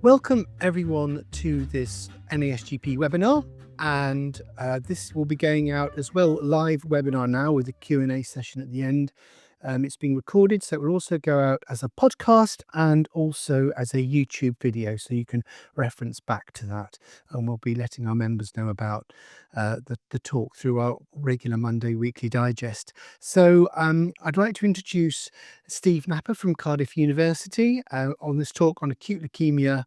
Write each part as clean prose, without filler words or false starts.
Welcome everyone to this NASGP webinar, and this will be going out as well, live webinar now with a Q&A session at the end. It's being recorded, so it will also go out as a podcast and also as a YouTube video, so you can reference back to that. And we'll be letting our members know about the talk through our regular Monday weekly digest. So I'd like to introduce Steve Knapper from Cardiff University on this talk on acute leukemia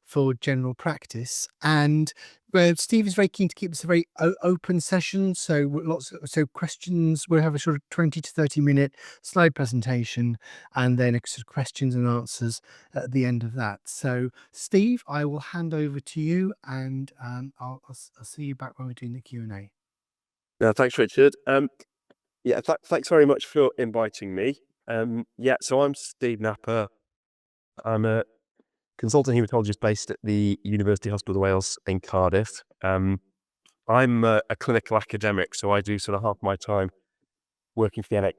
for general practice. And Steve is very keen to keep this a very open session, so questions. We'll have a sort of 20 to 30 minute slide presentation and then sort of questions and answers at the end of that. So Steve, I will hand over to you, and I'll see you back when we're doing the Q&A. No, thanks, Richard. Thanks very much for inviting me. So I'm Steve Knapper. I'm a consultant haematologist based at the University Hospital of Wales in Cardiff. I'm a clinical academic, so I do sort of half my time working for the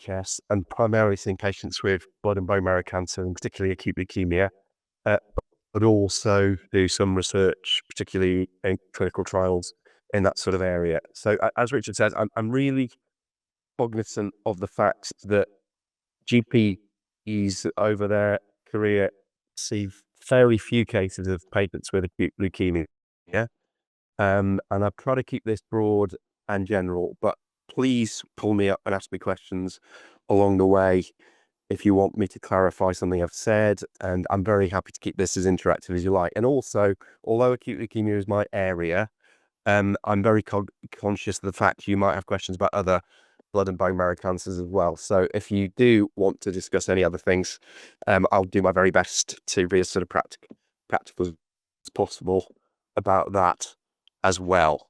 NHS and primarily seeing patients with blood and bone marrow cancer, and particularly acute leukemia, but also do some research, particularly in clinical trials in that sort of area. So as Richard says, I'm really cognizant of the fact that GPs over their career see fairly few cases of patients with acute leukemia. And I've tried to keep this broad and general, but please pull me up and ask me questions along the way if you want me to clarify something I've said, and I'm very happy to keep this as interactive as you like. And also, although acute leukemia is my area, I'm very conscious of the fact you might have questions about other blood and bone marrow cancers as well. So if you do want to discuss any other things, I'll do my very best to be as sort of practical as possible about that as well.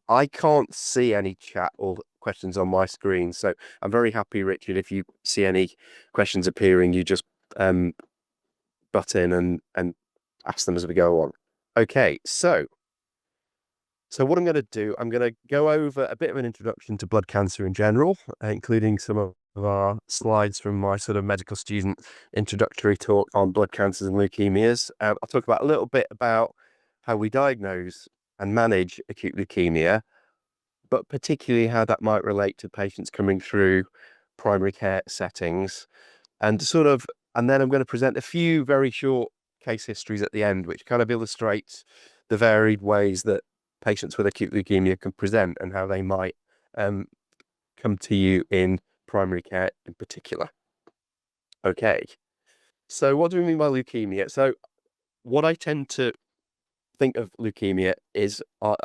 I can't see any chat or questions on my screen, so I'm very happy, Richard, if you see any questions appearing, you just butt in and ask them as we go on. Okay, so what I'm going to do, I'm going to go over a bit of an introduction to blood cancer in general, including some of our slides from my sort of medical student introductory talk on blood cancers and leukemias. I'll talk about a little bit about how we diagnose and manage acute leukemia, but particularly how that might relate to patients coming through primary care settings. And then I'm going to present a few very short case histories at the end, which kind of illustrates the varied ways that patients with acute leukemia can present and how they might come to you in primary care in particular. Okay, so what do we mean by leukemia? So what I tend to think of leukemia is are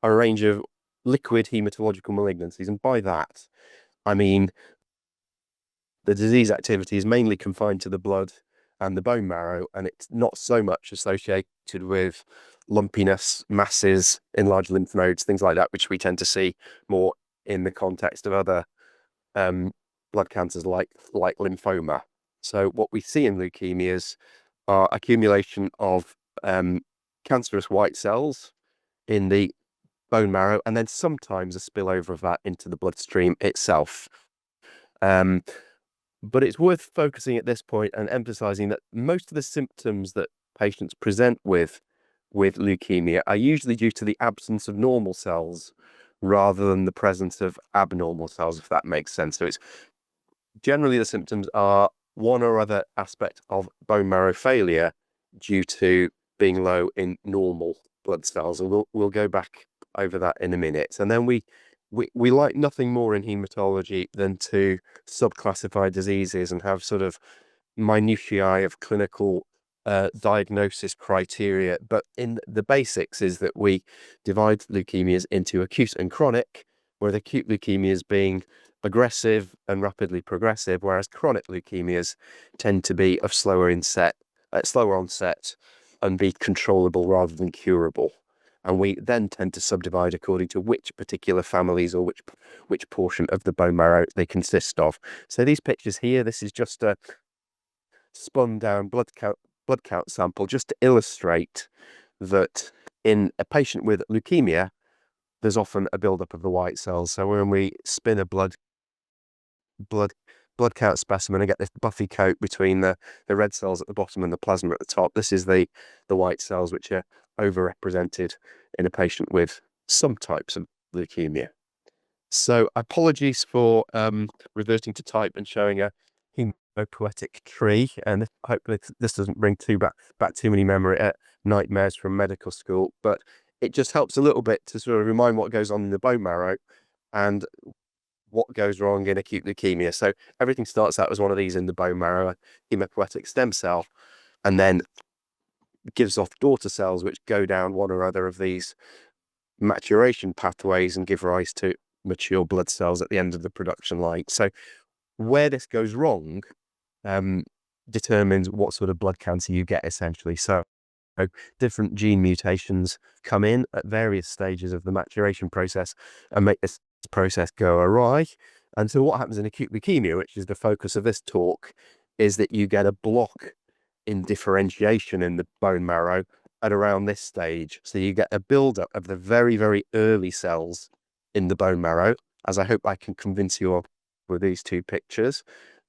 a range of liquid hematological malignancies, and by that I mean the disease activity is mainly confined to the blood and the bone marrow, and it's not so much associated with lumpiness, masses, enlarged lymph nodes, things like that, which we tend to see more in the context of other blood cancers like lymphoma. So what we see in leukemias are accumulation of cancerous white cells in the bone marrow, and then sometimes a spillover of that into the bloodstream itself. But it's worth focusing at this point and emphasizing that most of the symptoms that patients present with leukemia are usually due to the absence of normal cells rather than the presence of abnormal cells, if that makes sense. So it's generally the symptoms are one or other aspect of bone marrow failure due to being low in normal blood cells, and we'll go back over that in a minute. And then we like nothing more in hematology than to subclassify diseases and have sort of minutiae of clinical diagnosis criteria. But in the basics is that we divide leukemias into acute and chronic, where the acute leukemias being aggressive and rapidly progressive, whereas chronic leukemias tend to be of slower onset and be controllable rather than curable. And we then tend to subdivide according to which particular families or which portion of the bone marrow they consist of. So these pictures here, this is just a spun down blood count sample just to illustrate that in a patient with leukemia, there's often a buildup of the white cells. So when we spin a blood blood count specimen, I get this buffy coat between the red cells at the bottom and the plasma at the top. This is the white cells, which are overrepresented in a patient with some types of leukemia. So apologies for reverting to type and showing a hemopoietic tree, and hopefully this doesn't bring back too many nightmares from medical school, but it just helps a little bit to sort of remind what goes on in the bone marrow and what goes wrong in acute leukemia. So everything starts out as one of these in the bone marrow, a hemopoietic stem cell, and then gives off daughter cells which go down one or other of these maturation pathways and give rise to mature blood cells at the end of the production line. So where this goes wrong determines what sort of blood cancer you get, essentially. So different gene mutations come in at various stages of the maturation process and make this process go awry. And so what happens in acute leukemia, which is the focus of this talk, is that you get a block in differentiation in the bone marrow at around this stage. So you get a buildup of the very, very early cells in the bone marrow, as I hope I can convince you of with these two pictures,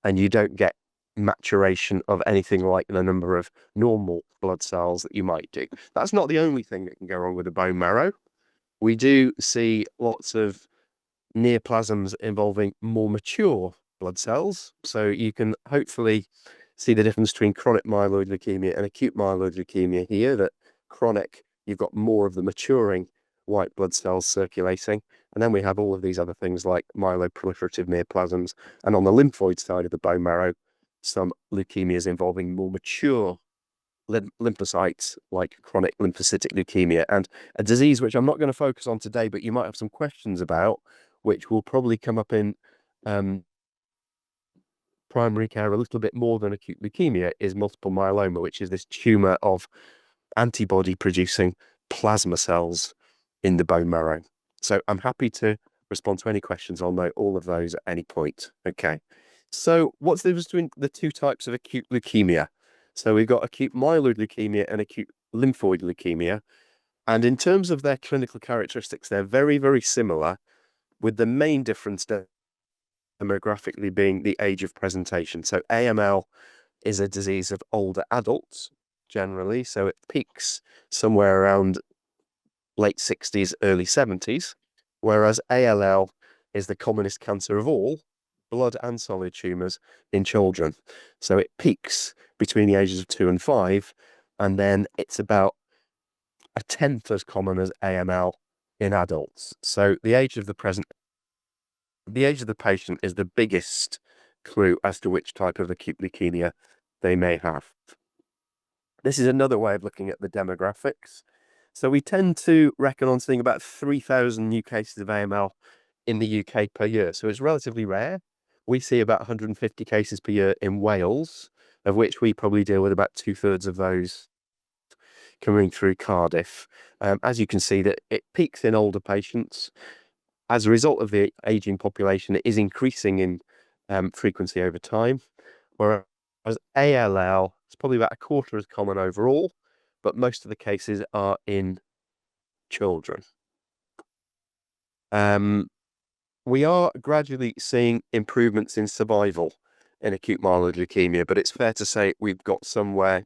and you don't get maturation of anything like the number of normal blood cells that you might do. That's not the only thing that can go wrong with the bone marrow. We do see lots of neoplasms involving more mature blood cells. So you can hopefully see the difference between chronic myeloid leukemia and acute myeloid leukemia here, that chronic, you've got more of the maturing white blood cells circulating. And then we have all of these other things like myeloproliferative neoplasms. And on the lymphoid side of the bone marrow, some leukemias involving more mature lymphocytes, like chronic lymphocytic leukemia, and a disease which I'm not going to focus on today, but you might have some questions about, which will probably come up in primary care a little bit more than acute leukemia, is multiple myeloma, which is this tumor of antibody producing plasma cells in the bone marrow. So I'm happy to respond to any questions on all of those at any point. Okay. So what's the difference between the two types of acute leukemia? So we've got acute myeloid leukemia and acute lymphoid leukemia. And in terms of their clinical characteristics, they're very, very similar, with the main difference demographically being the age of presentation. So AML is a disease of older adults generally, so it peaks somewhere around late 60s, early 70s, whereas ALL is the commonest cancer of all, blood and solid tumours in children. So it peaks between the ages of 2 and 5, and then it's about a tenth as common as AML in adults. So the age of the patient is the biggest clue as to which type of acute leukemia they may have. This is another way of looking at the demographics. So we tend to reckon on seeing about 3,000 new cases of AML in the UK per year. So it's relatively rare. We see about 150 cases per year in Wales, of which we probably deal with about 2/3 of those coming through Cardiff. As you can see, that it peaks in older patients. As a result of the aging population, it is increasing in frequency over time, whereas ALL is probably about a quarter as common overall, but most of the cases are in children. We are gradually seeing improvements in survival in acute myeloid leukemia, but it's fair to say we've got some way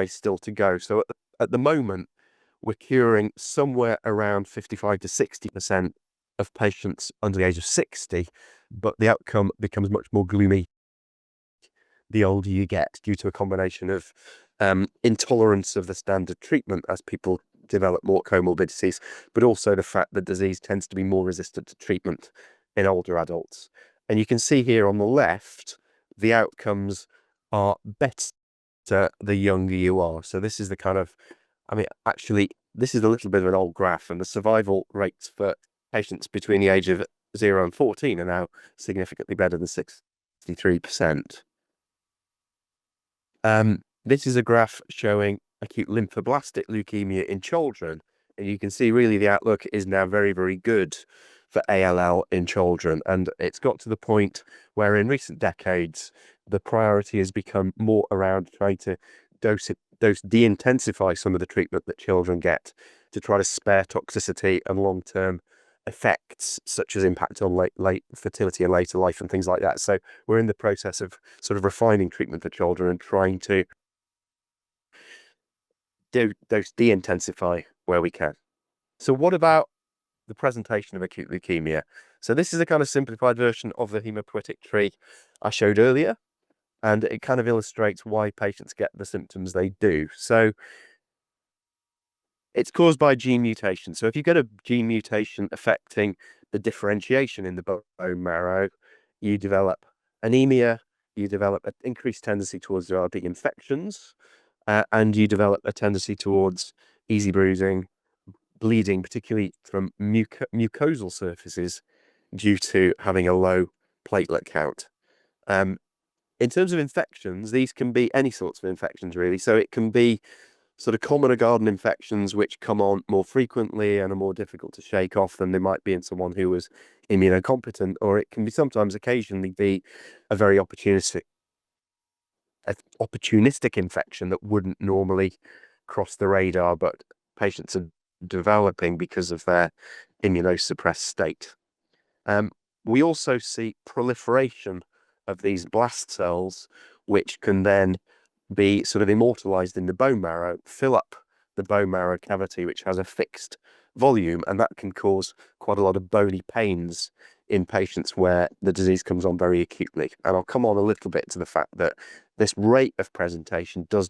still to go. So at the moment, we're curing somewhere around 55 to 60% of patients under the age of 60, but the outcome becomes much more gloomy the older you get, due to a combination of intolerance of the standard treatment as people develop more comorbidities, but also the fact that disease tends to be more resistant to treatment in older adults. And you can see here on the left, the outcomes are better the younger you are. So this is the kind of, actually, this is a little bit of an old graph, and the survival rates for patients between the age of 0 and 14 are now significantly better than 63%. This is a graph showing acute lymphoblastic leukemia in children, and you can see really the outlook is now very, very good for ALL in children. And it's got to the point where in recent decades, the priority has become more around trying to de-intensify some of the treatment that children get to try to spare toxicity and long-term effects such as impact on late fertility and later life and things like that. So we're in the process of sort of refining treatment for children and trying to dose de-intensify where we can. So what about the presentation of acute leukemia? So this is a kind of simplified version of the hemopoietic tree I showed earlier, and it kind of illustrates why patients get the symptoms they do. So it's caused by gene mutation. So if you get a gene mutation affecting the differentiation in the bone marrow, you develop anemia, you develop an increased tendency towards RD infections, and you develop a tendency towards easy bruising, bleeding, particularly from mucosal surfaces due to having a low platelet count. In terms of infections, these can be any sorts of infections, really. So it can be sort of common or garden infections, which come on more frequently and are more difficult to shake off than they might be in someone who was immunocompetent, or it can be sometimes occasionally be a very opportunistic infection that wouldn't normally cross the radar, but patients are developing because of their immunosuppressed state. We also see proliferation of these blast cells, which can then be sort of immortalized in the bone marrow, fill up the bone marrow cavity, which has a fixed volume, and that can cause quite a lot of bony pains in patients where the disease comes on very acutely. And I'll come on a little bit to the fact that this rate of presentation does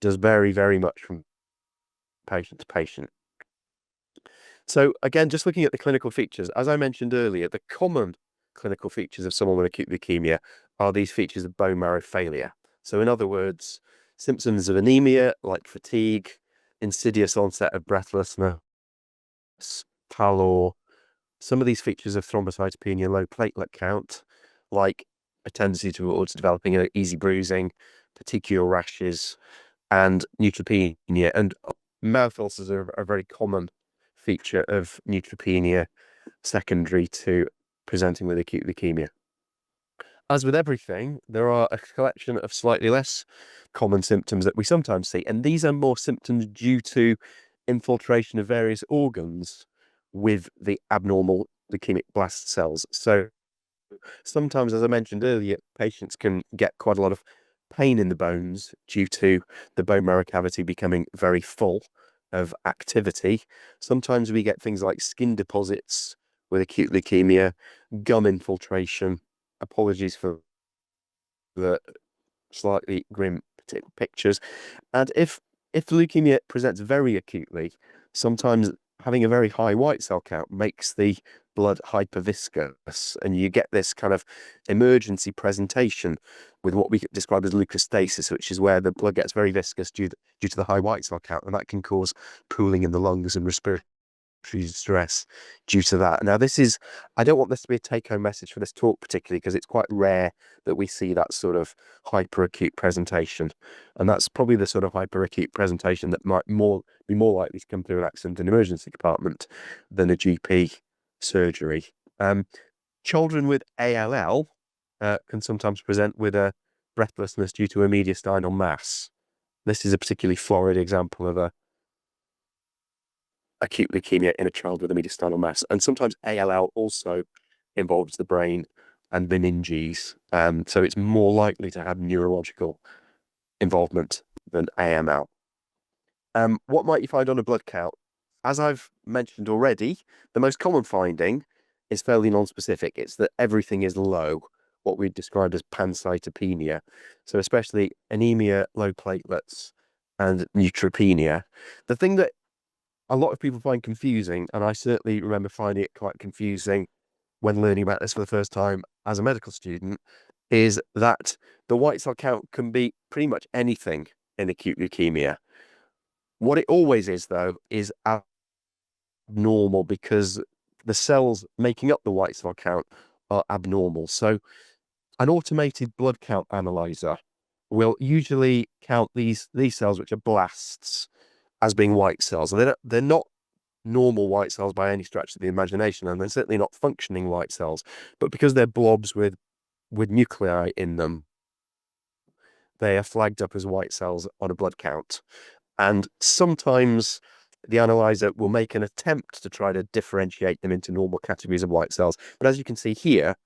vary very much from patient to patient. So again, just looking at the clinical features, as I mentioned earlier, the common clinical features of someone with acute leukemia are these features of bone marrow failure. So in other words, symptoms of anemia like fatigue, insidious onset of breathlessness, pallor, some of these features of thrombocytopenia, low platelet count, like a tendency towards developing easy bruising, petechial rashes, and neutropenia. And mouth ulcers are a very common feature of neutropenia secondary to presenting with acute leukemia. As with everything, there are a collection of slightly less common symptoms that we sometimes see, and these are more symptoms due to infiltration of various organs with the abnormal leukemic blast cells. So sometimes, as I mentioned earlier, patients can get quite a lot of pain in the bones due to the bone marrow cavity becoming very full of activity. Sometimes we get things like skin deposits with acute leukemia, gum infiltration. Apologies for the slightly grim pictures. And if the leukemia presents very acutely, sometimes having a very high white cell count makes the blood hyperviscous, and you get this kind of emergency presentation with what we describe as leukostasis, which is where the blood gets very viscous due to the high white cell count, and that can cause pooling in the lungs and respiratory distress due to that. Now, I don't want this to be a take-home message for this talk particularly, because it's quite rare that we see that sort of hyperacute presentation, and that's probably the sort of hyperacute presentation that might be more likely to come through an accident in emergency department than a GP surgery. Children with ALL can sometimes present with a breathlessness due to a mediastinal mass. This is a particularly florid example of a acute leukemia in a child with a mediastinal mass. And sometimes ALL also involves the brain and meninges. So it's more likely to have neurological involvement than AML. What might you find on a blood count? As I've mentioned already, the most common finding is fairly non-specific. It's that everything is low, what we describe as pancytopenia. So especially anemia, low platelets, and neutropenia. The thing that a lot of people find confusing, and I certainly remember finding it quite confusing when learning about this for the first time as a medical student, is that the white cell count can be pretty much anything in acute leukemia. What it always is, though, is abnormal, because the cells making up the white cell count are abnormal. So an automated blood count analyzer will usually count these cells, which are blasts, as being white cells. And they're not normal white cells by any stretch of the imagination, and they're certainly not functioning white cells. But because they're blobs with nuclei in them, they are flagged up as white cells on a blood count. And sometimes the analyzer will make an attempt to try to differentiate them into normal categories of white cells. But as you can see here,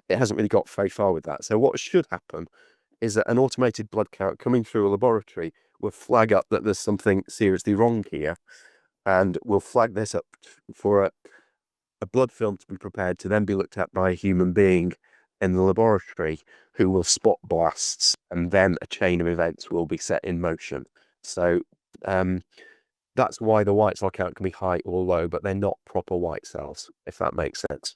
it hasn't really got very far with that. So what should happen is that an automated blood count coming through a laboratory will flag up that there's something seriously wrong here, and will flag this up for a blood film to be prepared to then be looked at by a human being in the laboratory, who will spot blasts, and then a chain of events will be set in motion. So that's why the white cell count can be high or low, but they're not proper white cells, if that makes sense.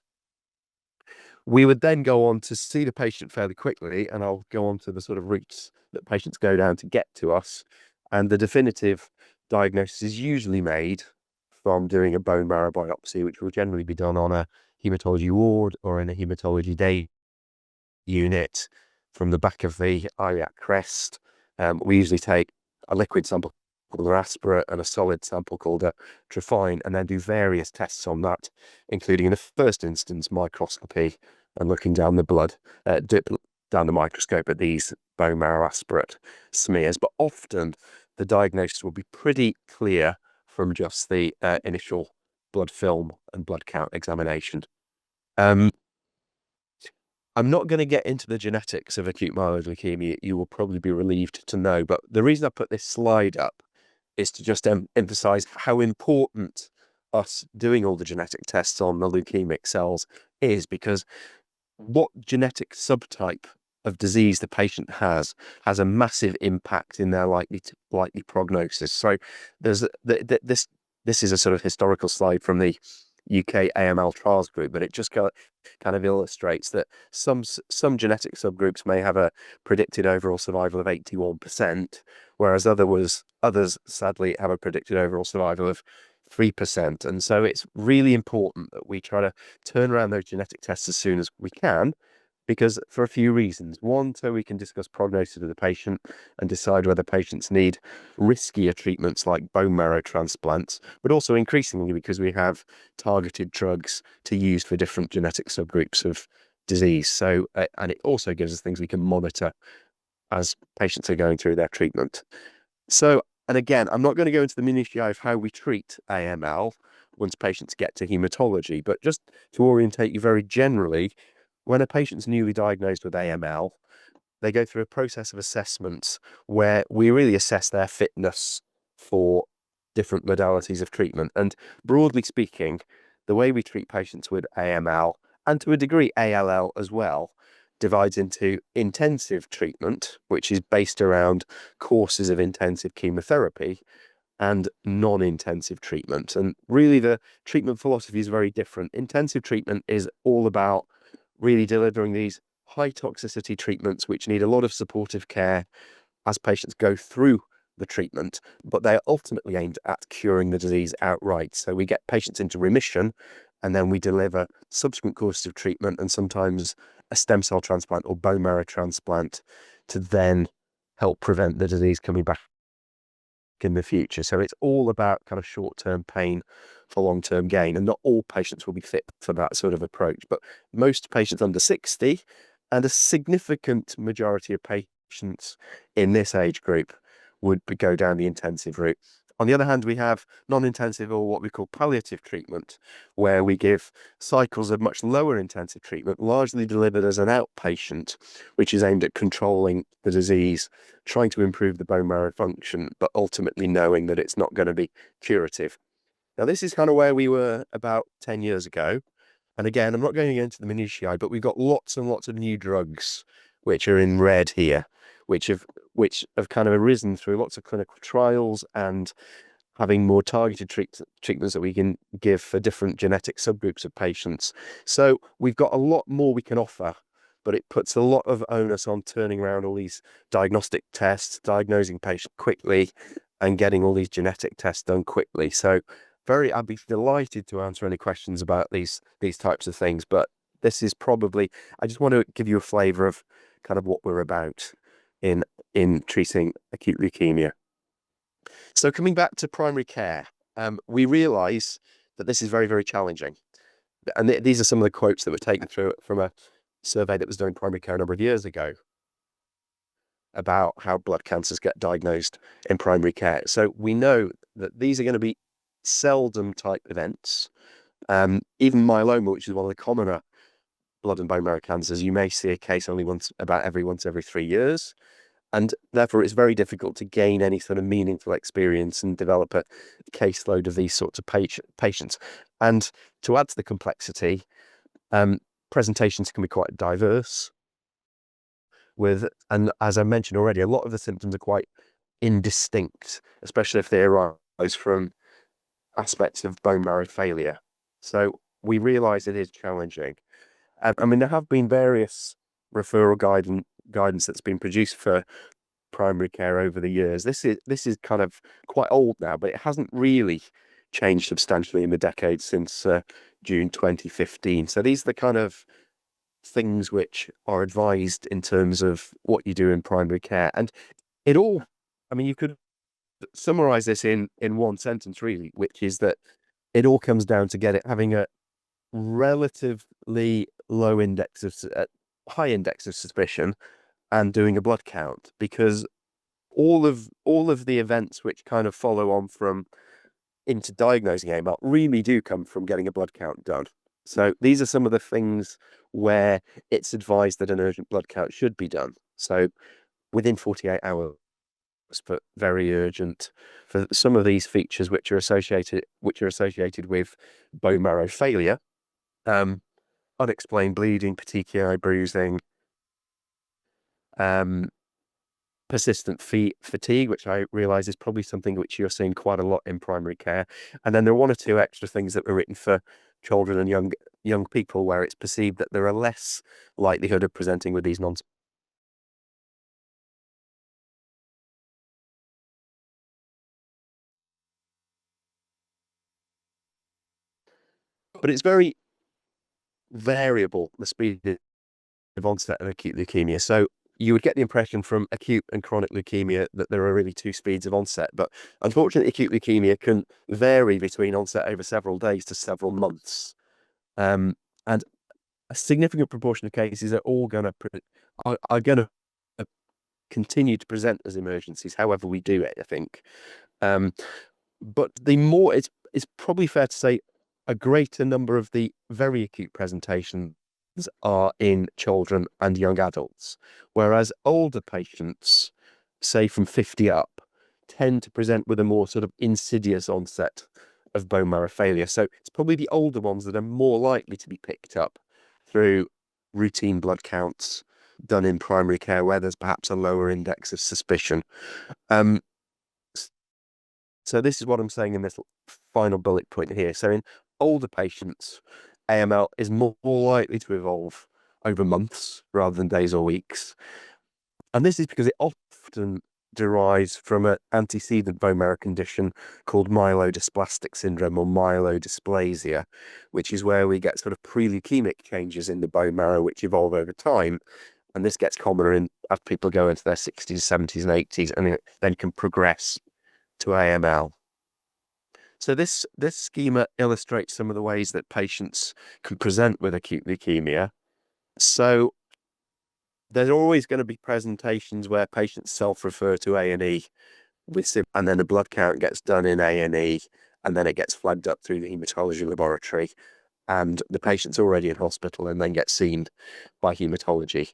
We would then go on to see the patient fairly quickly, and I'll go on to the sort of routes that patients go down to get to us. And the definitive diagnosis is usually made from doing a bone marrow biopsy, which will generally be done on a haematology ward or in a haematology day unit from the back of the iliac crest. We usually take a liquid sample called an aspirate and a solid sample called a trephine, and then do various tests on that, including in the first instance microscopy and looking down the blood, down the microscope at these bone marrow aspirate smears. But often the diagnosis will be pretty clear from just the initial blood film and blood count examination. I'm not going to get into the genetics of acute myeloid leukemia. You will probably be relieved to know, but the reason I put this slide up is to just emphasize how important us doing all the genetic tests on the leukemic cells is, because what genetic subtype of disease the patient has a massive impact in their likely prognosis. So there's this is a sort of historical slide from the UK AML trials group, but it just kind of illustrates that some genetic subgroups may have a predicted overall survival of 81%, whereas others sadly have a predicted overall survival of 3%. And so it's really important that we try to turn around those genetic tests as soon as we can, because for a few reasons. One, so we can discuss prognosis of the patient and decide whether patients need riskier treatments like bone marrow transplants, but also increasingly because we have targeted drugs to use for different genetic subgroups of disease. So, and it also gives us things we can monitor as patients are going through their treatment. So, and again, I'm not going to go into the minutiae of how we treat AML once patients get to hematology, but just to orientate you very generally, when a patient's newly diagnosed with AML, they go through a process of assessments where we really assess their fitness for different modalities of treatment. And broadly speaking, the way we treat patients with AML, and to a degree ALL as well, divides into intensive treatment, which is based around courses of intensive chemotherapy, and non-intensive treatment. And really the treatment philosophy is very different. Intensive treatment is all about really delivering these high toxicity treatments which need a lot of supportive care as patients go through the treatment, but they are ultimately aimed at curing the disease outright. So we get patients into remission, and then we deliver subsequent courses of treatment and sometimes a stem cell transplant or bone marrow transplant to then help prevent the disease coming back in the future. So it's all about kind of short-term pain for long-term gain, and not all patients will be fit for that sort of approach, but most patients under 60 and a significant majority of patients in this age group would go down the intensive route. On the other hand, we have non-intensive, or what we call palliative treatment, where we give cycles of much lower intensive treatment, largely delivered as an outpatient, which is aimed at controlling the disease, trying to improve the bone marrow function, but ultimately knowing that it's not going to be curative. Now, this is kind of where we were about 10 years ago. And again, I'm not going to get into the minutiae, but we've got lots and lots of new drugs, which are in red here, which have kind of arisen through lots of clinical trials and having more targeted treatments that we can give for different genetic subgroups of patients. So we've got a lot more we can offer, but it puts a lot of onus on turning around all these diagnostic tests, diagnosing patients quickly, and getting all these genetic tests done quickly. So I'd be delighted to answer any questions about these types of things, but this is probably, I just want to give you a flavour of kind of what we're about in treating acute leukemia. So coming back to primary care, we realise that this is very, very challenging. And these are some of the quotes that were taken through from a survey that was done in primary care a number of years ago about how blood cancers get diagnosed in primary care. So we know that these are going to be seldom type events. Even myeloma, which is one of the commoner blood and bone marrow cancers, you may see a case only once every 3 years. And therefore, it's very difficult to gain any sort of meaningful experience and develop a caseload of these sorts of patients. And to add to the complexity, presentations can be quite diverse. And as I mentioned already, a lot of the symptoms are quite indistinct, especially if they arise from aspects of bone marrow failure. So we realise it is challenging. I mean, there have been various referral guidance that's been produced for primary care over the years. This is kind of quite old now, but it hasn't really changed substantially in the decades since June 2015. So these are the kind of things which are advised in terms of what you do in primary care. And I mean, you could summarize this in one sentence, really, which is that it all comes down to having a relatively high index of suspicion and doing a blood count, because all of the events which kind of follow on from into diagnosing AML really do come from getting a blood count done. So these are some of the things where it's advised that an urgent blood count should be done. So within 48 hours for very urgent, for some of these features which are associated with bone marrow failure, unexplained bleeding, petechiae bruising, persistent fatigue, which I realise is probably something which you're seeing quite a lot in primary care. And then there are one or two extra things that were written for children and young people, where it's perceived that there are less likelihood of presenting with these but it's very variable, the speed of onset of acute leukemia. So you would get the impression from acute and chronic leukemia that there are really two speeds of onset, but unfortunately, acute leukemia can vary between onset over several days to several months. And a significant proportion of cases are going to continue to present as emergencies, however we do it, I think. But it's probably fair to say a greater number of the very acute presentations are in children and young adults, whereas older patients, say from 50 up, tend to present with a more sort of insidious onset of bone marrow failure. So it's probably the older ones that are more likely to be picked up through routine blood counts done in primary care, where there's perhaps a lower index of suspicion. So this is what I'm saying in this final bullet point here. So in older patients, AML is more likely to evolve over months rather than days or weeks. And this is because it often derives from an antecedent bone marrow condition called myelodysplastic syndrome or myelodysplasia, which is where we get sort of pre-leukemic changes in the bone marrow which evolve over time. And this gets commoner as people go into their 60s, 70s, and 80s, and it then can progress to AML. So this schema illustrates some of the ways that patients can present with acute leukemia. So there's always going to be presentations where patients self-refer to A&E and then a blood count gets done in A&E, and then it gets flagged up through the haematology laboratory, and the patient's already in hospital and then gets seen by haematology.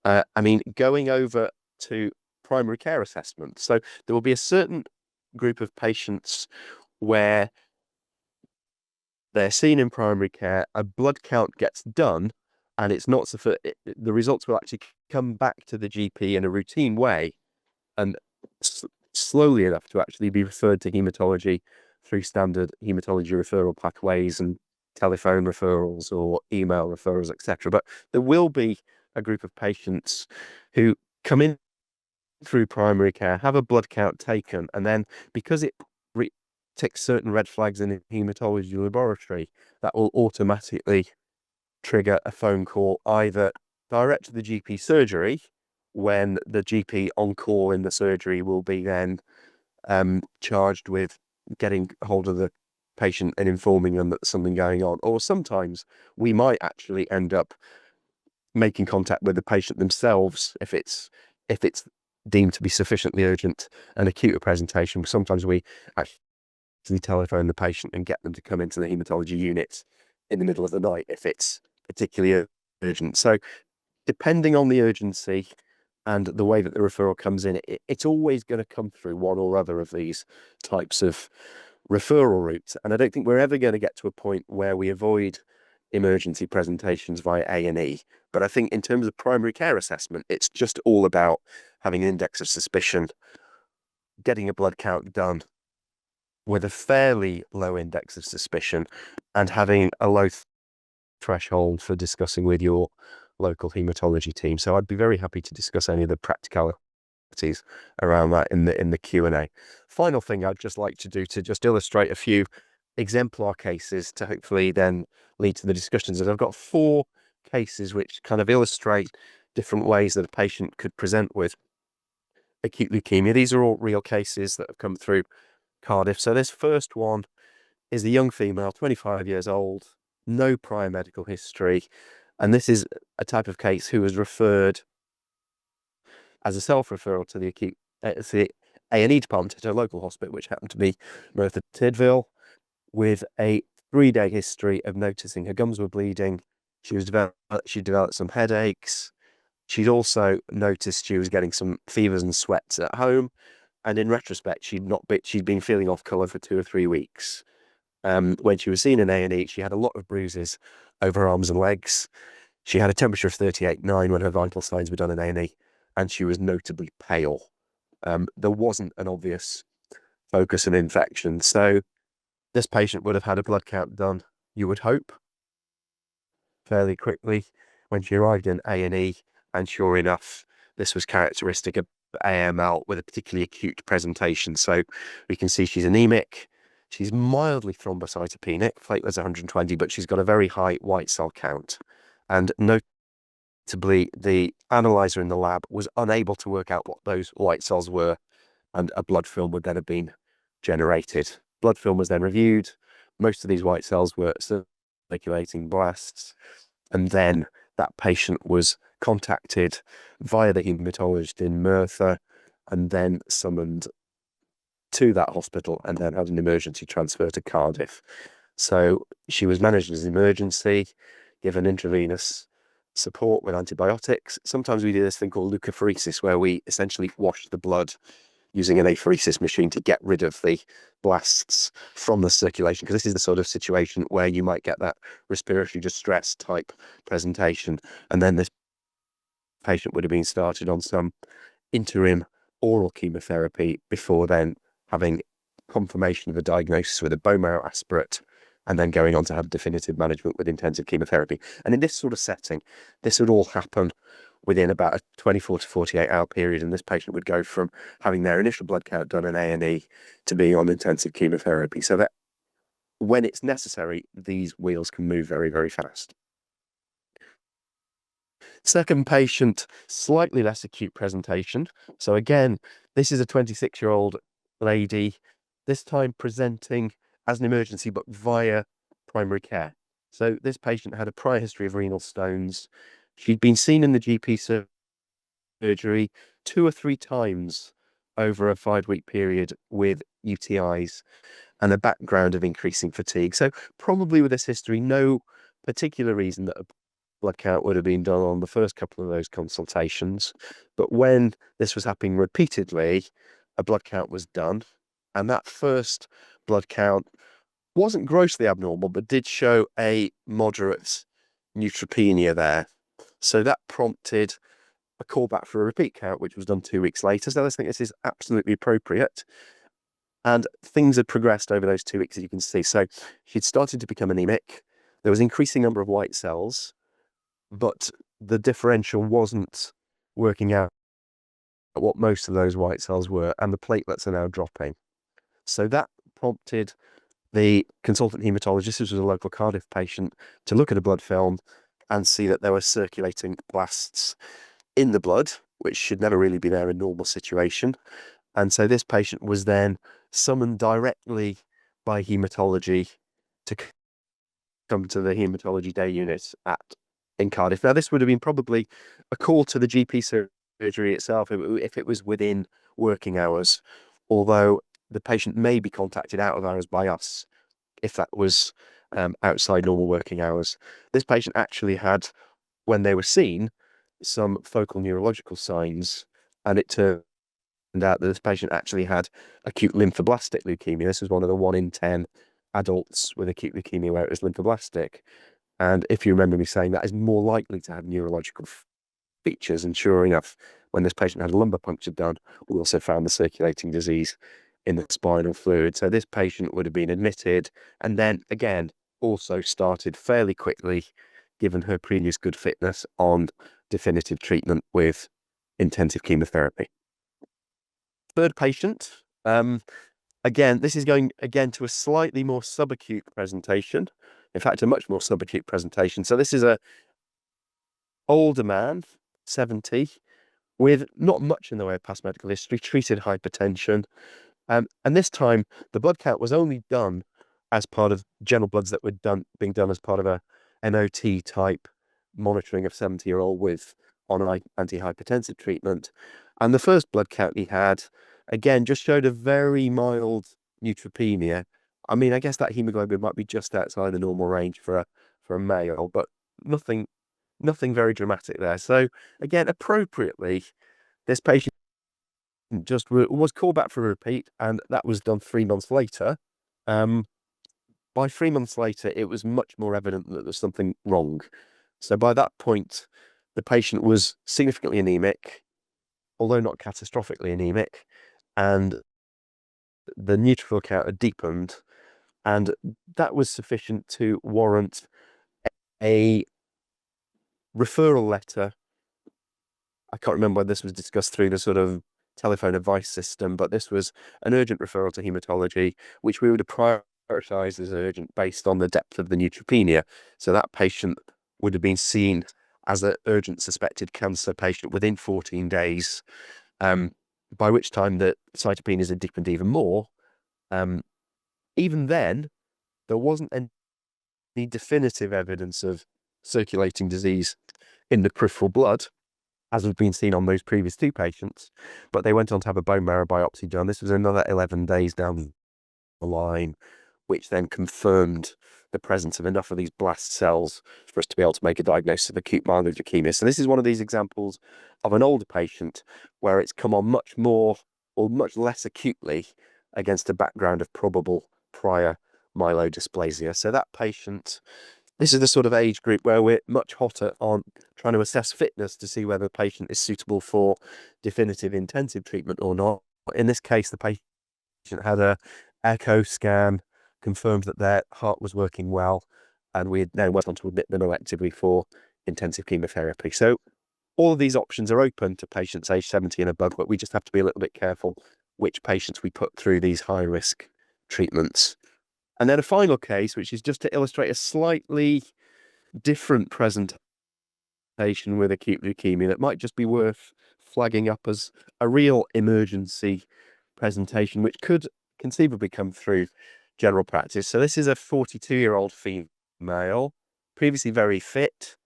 I mean, going over to primary care assessment. So there will be a certain group of patients where they're seen in primary care, a blood count gets done, and it's not the results will actually come back to the GP in a routine way, and slowly enough to actually be referred to haematology through standard haematology referral pathways and telephone referrals or email referrals, etc. But there will be a group of patients who come in through primary care, have a blood count taken, and then because it ticks certain red flags in a haematology laboratory, that will automatically trigger a phone call either direct to the GP surgery, when the GP on call in the surgery will be then charged with getting hold of the patient and informing them that there's something going on. Or sometimes we might actually end up making contact with the patient themselves if it's deemed to be sufficiently urgent and acute a presentation. Sometimes we actually telephone the patient and get them to come into the haematology unit in the middle of the night if it's particularly urgent. So depending on the urgency and the way that the referral comes in, it's always going to come through one or other of these types of referral routes. And I don't think we're ever going to get to a point where we avoid emergency presentations via A&E. But I think in terms of primary care assessment, it's just all about having an index of suspicion, getting a blood count done with a fairly low index of suspicion, and having a low threshold for discussing with your local haematology team. So I'd be very happy to discuss any of the practicalities around that in the Q&A. Final thing I'd just like to do to just illustrate a few exemplar cases to hopefully then lead to the discussions. And I've got 4 cases which kind of illustrate different ways that a patient could present with acute leukemia. These are all real cases that have come through Cardiff. So this first one is a young female, 25 years old, no prior medical history. And this is a type of case who was referred as a self-referral to the acute A&E department at her local hospital, which happened to be Merthyr Tydfil, with a 3-day history of noticing her gums were bleeding. She developed some headaches. She'd also noticed she was getting some fevers and sweats at home. And in retrospect, she'd been feeling off colour for 2 or 3 weeks. When she was seen in A&E, she had a lot of bruises over her arms and legs. She had a temperature of 38.9 when her vital signs were done in A&E, and she was notably pale. There wasn't an obvious focus of infection. So this patient would have had a blood count done, you would hope, fairly quickly when she arrived in A&E, and sure enough, this was characteristic of AML with a particularly acute presentation. So we can see she's anemic, she's mildly thrombocytopenic, platelets 120, but she's got a very high white cell count. And notably, the analyzer in the lab was unable to work out what those white cells were, and a blood film would then have been generated. Blood film was then reviewed. Most of these white cells were circulating blasts, and then that patient was contacted via the haematologist in Merthyr and then summoned to that hospital and then had an emergency transfer to Cardiff. So she was managed as an emergency, given intravenous support with antibiotics. Sometimes we do this thing called leukapheresis, where we essentially wash the blood using an apheresis machine to get rid of the blasts from the circulation, because this is the sort of situation where you might get that respiratory distress type presentation, and then this patient would have been started on some interim oral chemotherapy before then having confirmation of a diagnosis with a bone marrow aspirate, and then going on to have definitive management with intensive chemotherapy. And in this sort of setting, this would all happen within about a 24 to 48-hour period, and this patient would go from having their initial blood count done in A&E to being on intensive chemotherapy. So that when it's necessary, these wheels can move very, very fast. Second patient, slightly less acute presentation. So again, this is a 26-year-old lady, this time presenting as an emergency, but via primary care. So this patient had a prior history of renal stones. She'd been seen in the GP surgery 2 or 3 times over a 5-week period with UTIs and a background of increasing fatigue. So probably with this history, no particular reason that a blood count would have been done on the first couple of those consultations. But when this was happening repeatedly, a blood count was done. And that first blood count wasn't grossly abnormal, but did show a moderate neutropenia there. So that prompted a callback for a repeat count, which was done 2 weeks later. So I think this is absolutely appropriate. And things had progressed over those 2 weeks, as you can see. So she'd started to become anemic. There was an increasing number of white cells, but the differential wasn't working out what most of those white cells were, and the platelets are now dropping. So that prompted the consultant haematologist, this was a local Cardiff patient, to look at a blood film and see that there were circulating blasts in the blood, which should never really be there in normal situation. And so this patient was then summoned directly by haematology to come to the haematology day unit in Cardiff. Now, this would have been probably a call to the GP surgery itself if it was within working hours, although the patient may be contacted out of hours by us if that was outside normal working hours. This patient actually had, when they were seen, some focal neurological signs, and it turned out that this patient actually had acute lymphoblastic leukemia. This was one of the 1 in 10 adults with acute leukemia where it was lymphoblastic. And if you remember me saying, that is more likely to have neurological features. And sure enough, when this patient had a lumbar puncture done, we also found the circulating disease in the spinal fluid. So this patient would have been admitted and then again also started fairly quickly, given her previous good fitness, on definitive treatment with intensive chemotherapy. Third patient, again, this is going again to a slightly more subacute presentation. In fact, a much more subacute presentation. So this is a older man, 70, with not much in the way of past medical history, treated hypertension. And this time, the blood count was only done as part of general bloods that were being done as part of a MOT type monitoring of 70-year-old with on an antihypertensive treatment. And the first blood count he had, again, just showed a very mild neutropenia. I mean, I guess that hemoglobin might be just outside the normal range for a male, but nothing very dramatic there. So again, appropriately, this patient just was called back for a repeat, and that was done 3 months later. By 3 months later, it was much more evident that there was something wrong. So by that point, the patient was significantly anemic, although not catastrophically anemic, and the neutrophil count had deepened, and that was sufficient to warrant a referral letter. I can't remember whether this was discussed through the sort of telephone advice system, but this was an urgent referral to haematology, which we would have prioritized as urgent based on the depth of the neutropenia. So that patient would have been seen as an urgent suspected cancer patient within 14 days, by which time the cytopenias had deepened even more. Even then, there wasn't any definitive evidence of circulating disease in the peripheral blood, as had been seen on those previous 2 patients, but they went on to have a bone marrow biopsy done. This was another 11 days down the line, which then confirmed the presence of enough of these blast cells for us to be able to make a diagnosis of acute myeloid leukemia. So this is one of these examples of an older patient where it's come on much more or much less acutely against a background of probable prior myelodysplasia. So that patient, this is the sort of age group where we're much hotter on trying to assess fitness to see whether the patient is suitable for definitive intensive treatment or not. In this case, the patient had a echo scan, confirmed that their heart was working well, and we then went on to admit them electively for intensive chemotherapy. So all of these options are open to patients aged 70 and above, but we just have to be a little bit careful which patients we put through these high-risk treatments. And then a final case, which is just to illustrate a slightly different presentation with acute leukemia that might just be worth flagging up as a real emergency presentation, which could conceivably come through general practice. So this is a 42-year-old female, previously very fit.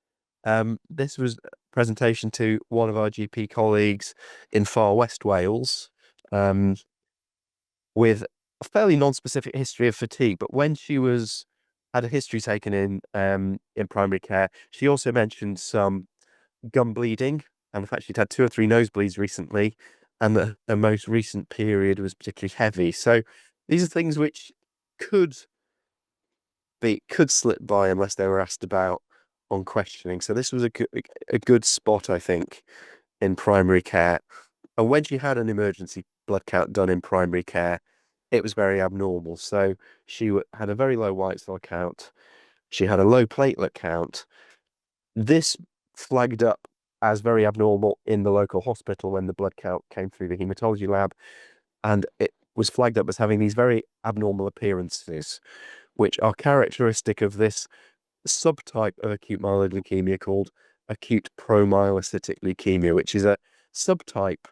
This was a presentation to one of our GP colleagues in far west Wales, with a fairly non-specific history of fatigue. But when she had a history taken in primary care, she also mentioned some gum bleeding, and in fact she'd had 2 or 3 nosebleeds recently, and the most recent period was particularly heavy. So these are things which could slip by unless they were asked about on questioning. So this was a good spot, I think, in primary care. And when she had an emergency blood count done in primary care, it was very abnormal. So she had a very low white cell count. She had a low platelet count. This flagged up as very abnormal in the local hospital when the blood count came through the haematology lab. And it was flagged up as having these very abnormal appearances, which are characteristic of this subtype of acute myeloid leukemia called acute promyelocytic leukemia, which is a subtype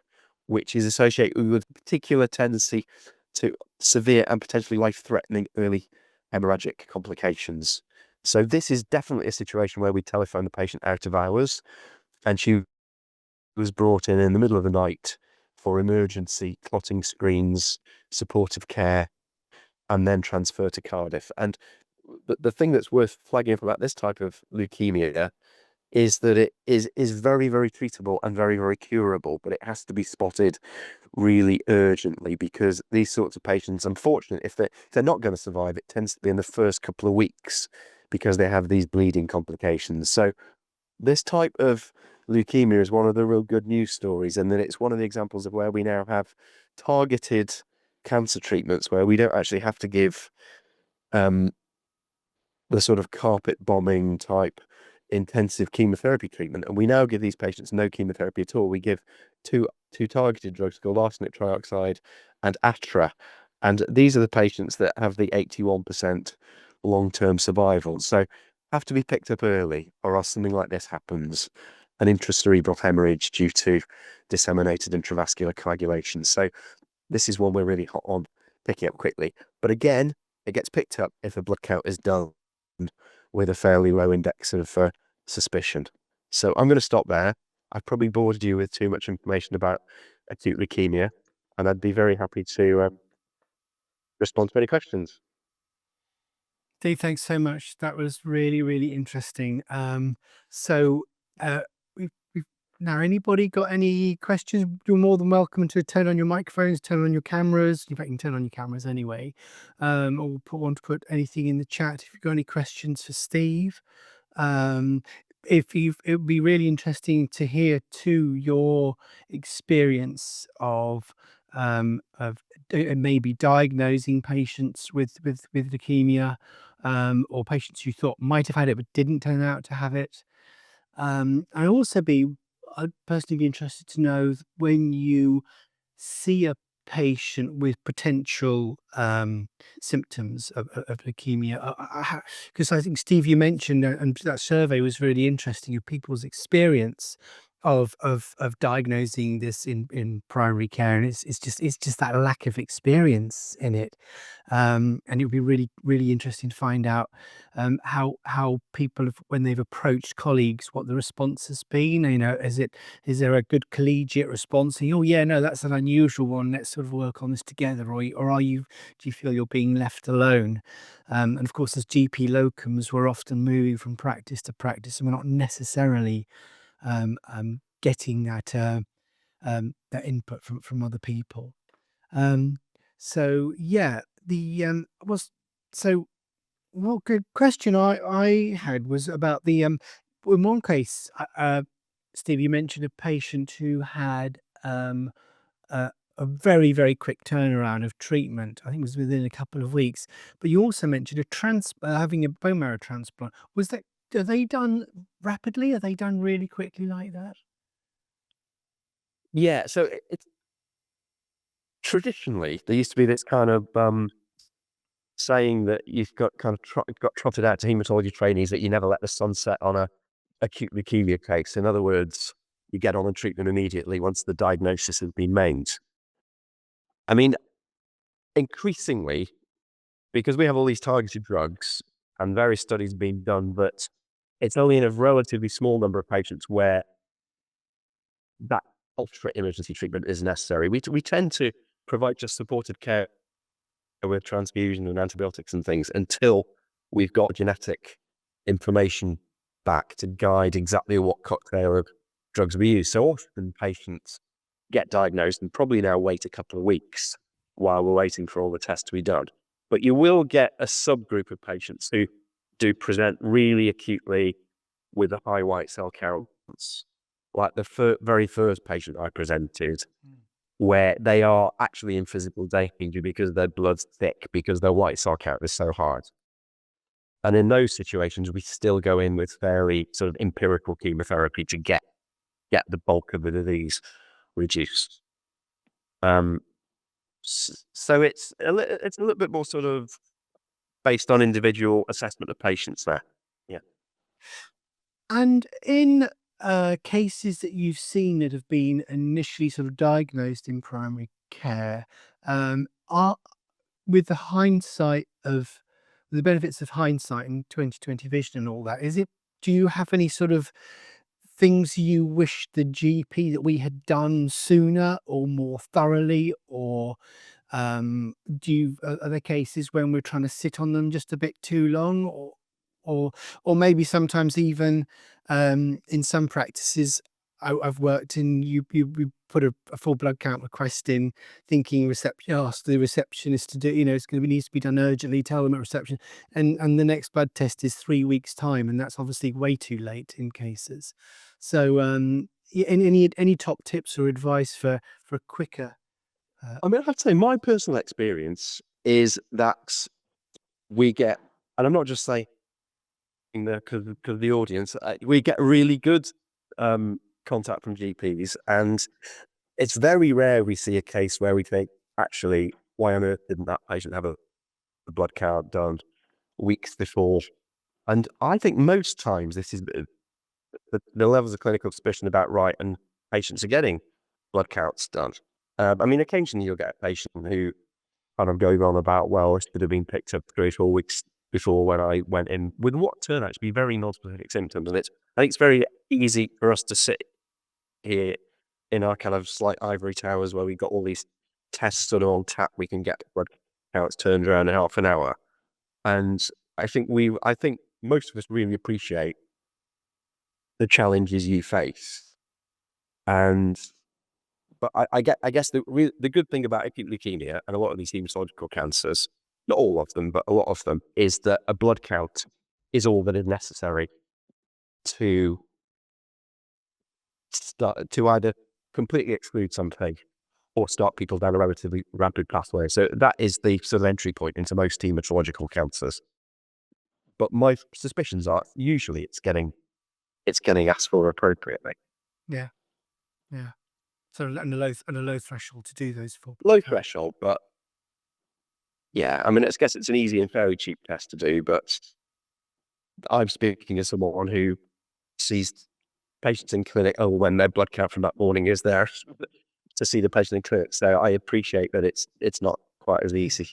which is associated with a particular tendency to severe and potentially life-threatening early hemorrhagic complications. So this is definitely a situation where we telephone the patient out of hours, and she was brought in the middle of the night for emergency clotting screens, supportive care, and then transfer to Cardiff. And the thing that's worth flagging up about this type of leukemia is that it is very, very treatable and very, very curable, but it has to be spotted really urgently, because these sorts of patients, unfortunately, if they're not going to survive, it tends to be in the first couple of weeks because they have these bleeding complications. So this type of leukemia is one of the real good news stories, and that it's one of the examples of where we now have targeted cancer treatments where we don't actually have to give the sort of carpet bombing type intensive chemotherapy treatment. And we now give these patients no chemotherapy at all. We give two targeted drugs called arsenic trioxide and Atra. And these are the patients that have the 81% long-term survival. So have to be picked up early, or else something like this happens, an intracerebral hemorrhage due to disseminated intravascular coagulation. So this is one we're really hot on picking up quickly. But again, it gets picked up if a blood count is done with a fairly low index of suspicion. So I'm going to stop there. I've probably bored you with too much information about acute leukemia, and I'd be very happy to respond to any questions. Steve, thanks so much. That was really, really interesting. So we've now, anybody got any questions? You're more than welcome to turn on your microphones, turn on your cameras. In fact, you can turn on your cameras anyway, or put anything in the chat if you've got any questions for Steve. It would be really interesting to hear too your experience of maybe diagnosing patients with leukemia, or patients you thought might have had it but didn't turn out to have it. I'd personally be interested to know when you see a patient with potential symptoms of leukemia, because I think, Steve, you mentioned, and that survey was really interesting, of people's experience of diagnosing this in primary care, and it's just that lack of experience in it, and it would be really, really interesting to find out how people have, when they've approached colleagues, what the response has been. Is there a good collegiate response saying, oh yeah, no, that's an unusual one, let's sort of work on this together, or do you feel you're being left alone? And of course, as GP locums, we're often moving from practice to practice, and we're not necessarily getting that input from other people. So yeah, the was so well. Good question. I had was about the in one case, Steve, you mentioned a patient who had a very, very quick turnaround of treatment. I think it was within a couple of weeks. But you also mentioned having a bone marrow transplant. Are they done rapidly? Are they done really quickly like that? Yeah, so it's traditionally there used to be this kind of saying that you've got kind of got trotted out to haematology trainees that you never let the sun set on a acute leukemia case. In other words, you get on the treatment immediately once the diagnosis has been made. I mean, increasingly, because we have all these targeted drugs and various studies being done, but it's only in a relatively small number of patients where that ultra emergency treatment is necessary. We tend to provide just supported care with transfusion and antibiotics and things until we've got genetic information back to guide exactly what cocktail of drugs we use. So often patients get diagnosed and probably now wait a couple of weeks while we're waiting for all the tests to be done. But you will get a subgroup of patients who do present really acutely with a high white cell counts, like the very first patient I presented, where they are actually in physical danger because their blood's thick, because their white cell count is so hard. And in those situations, we still go in with very sort of empirical chemotherapy to get the bulk of the disease reduced. So it's a little bit more sort of based on individual assessment of patients there. Yeah. And in cases that you've seen that have been initially sort of diagnosed in primary care, are with the benefits of hindsight and 20/20 vision and all that, do you have any sort of things you wish the GP that we had done sooner or more thoroughly, or are there cases when we're trying to sit on them just a bit too long, or or maybe sometimes even in some practices I've worked in, you put a full blood count request in, thinking ask the receptionist to do, it's going to be needs to be done urgently, tell them at reception, and the next blood test is 3 weeks time, and that's obviously way too late in cases. So any top tips or advice for a quicker I mean, I have to say, my personal experience is that we get, and I'm not just saying that because of the audience, we get really good contact from GPs, and it's very rare we see a case where we think, actually, why on earth didn't that patient have a blood count done weeks before? And I think most times this is the levels of clinical suspicion about right, and patients are getting blood counts done. I mean, occasionally you'll get a patient who kind of goes on about, well, it should have been picked up 3 or 4 weeks before when I went in with what turn out to be very non-specific symptoms. And I think it's very easy for us to sit here in our kind of slight ivory towers where we've got all these tests sort of on tap. We can get blood counts turned around in half an hour. And I think most of us really appreciate the challenges you face. But I guess the good thing about acute leukemia and a lot of these hematological cancers, not all of them, but a lot of them, is that a blood count is all that is necessary to either completely exclude something or start people down a relatively rapid pathway. So that is the sort of entry point into most hematological cancers. But my suspicions are usually it's getting asked for appropriately. yeah. Yeah. So and a low threshold to do those full Low blood counts. threshold, but yeah, I mean, I guess it's an easy and very cheap test to do, but I'm speaking as someone who sees patients in clinic when their blood count from that morning is there to see the patient in clinic. So I appreciate that it's not quite as Yeah. easy.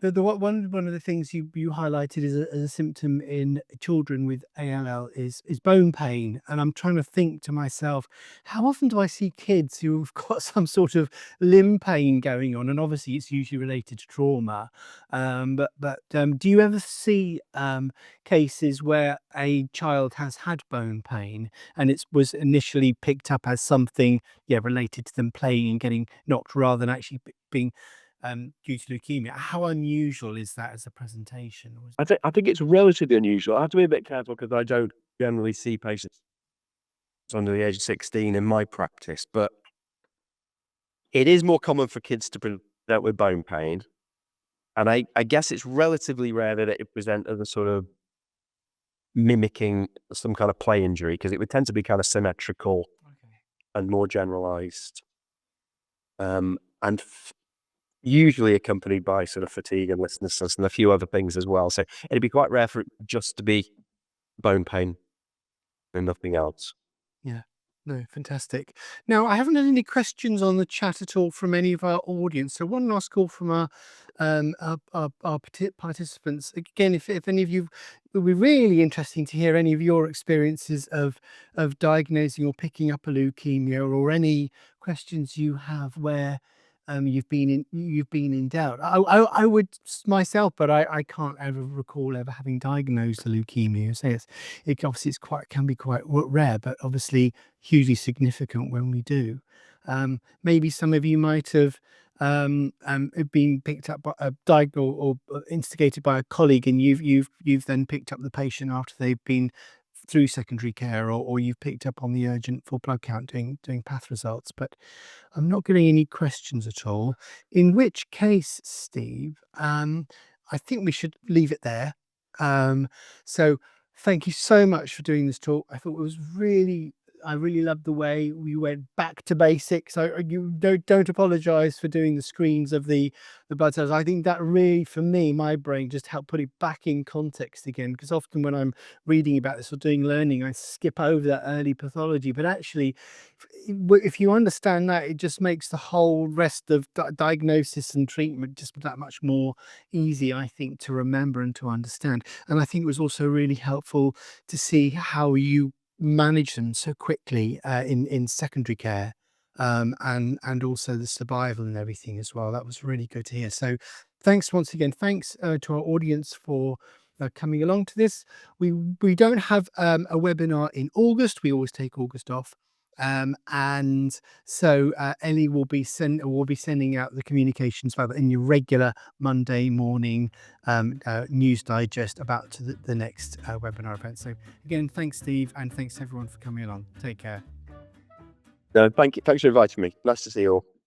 One of the things you highlighted as a symptom in children with ALL is bone pain, and I'm trying to think to myself, how often do I see kids who've got some sort of limb pain going on, and obviously it's usually related to trauma. But do you ever see cases where a child has had bone pain and it was initially picked up as something, related to them playing and getting knocked, rather than actually being due to leukemia? How unusual is that as a presentation? I think it's relatively unusual. I have to be a bit careful because I don't generally see patients under the age of 16 in my practice, but it is more common for kids to present with bone pain. And I guess it's relatively rare that it present as a sort of mimicking some kind of play injury, because it would tend to be kind of symmetrical Okay. and more generalized. And usually accompanied by sort of fatigue and listlessness and a few other things as well. So it'd be quite rare for it just to be bone pain and nothing else. Yeah. No, fantastic. Now, I haven't had any questions on the chat at all from any of our audience. So one last call from our participants. Again, if any of you, it would be really interesting to hear any of your experiences of diagnosing or picking up a leukemia, or any questions you have where you've been in doubt. I would myself, but I can't ever recall ever having diagnosed a leukemia. So obviously can be quite rare, but obviously hugely significant when we do. Maybe some of you might have been picked up by diagnosed or instigated by a colleague, and you've then picked up the patient after they've been through secondary care, or you've picked up on the urgent full blood count doing path results. But I'm not getting any questions at all. In which case, Steve, I think we should leave it there. So thank you so much for doing this talk. I thought it was I really loved the way we went back to basics. So you don't apologize for doing the screens of the blood cells. I think that really, for me, my brain just helped put it back in context again, because often when I'm reading about this or doing learning, I skip over that early pathology. But actually, if you understand that, it just makes the whole rest of diagnosis and treatment just that much more easy, I think, to remember and to understand. And I think it was also really helpful to see how you manage them so quickly in secondary care, and also the survival and everything as well. That was really good to hear. So thanks once again. Thanks to our audience for coming along to this. We don't have a webinar in August. We always take August off. And so Ellie will be sending out the communications rather in your regular Monday morning news digest about the next webinar event. So again, thanks Steve, and thanks everyone for coming along. Take care. No, thank you. Thanks for inviting me. Nice to see you all.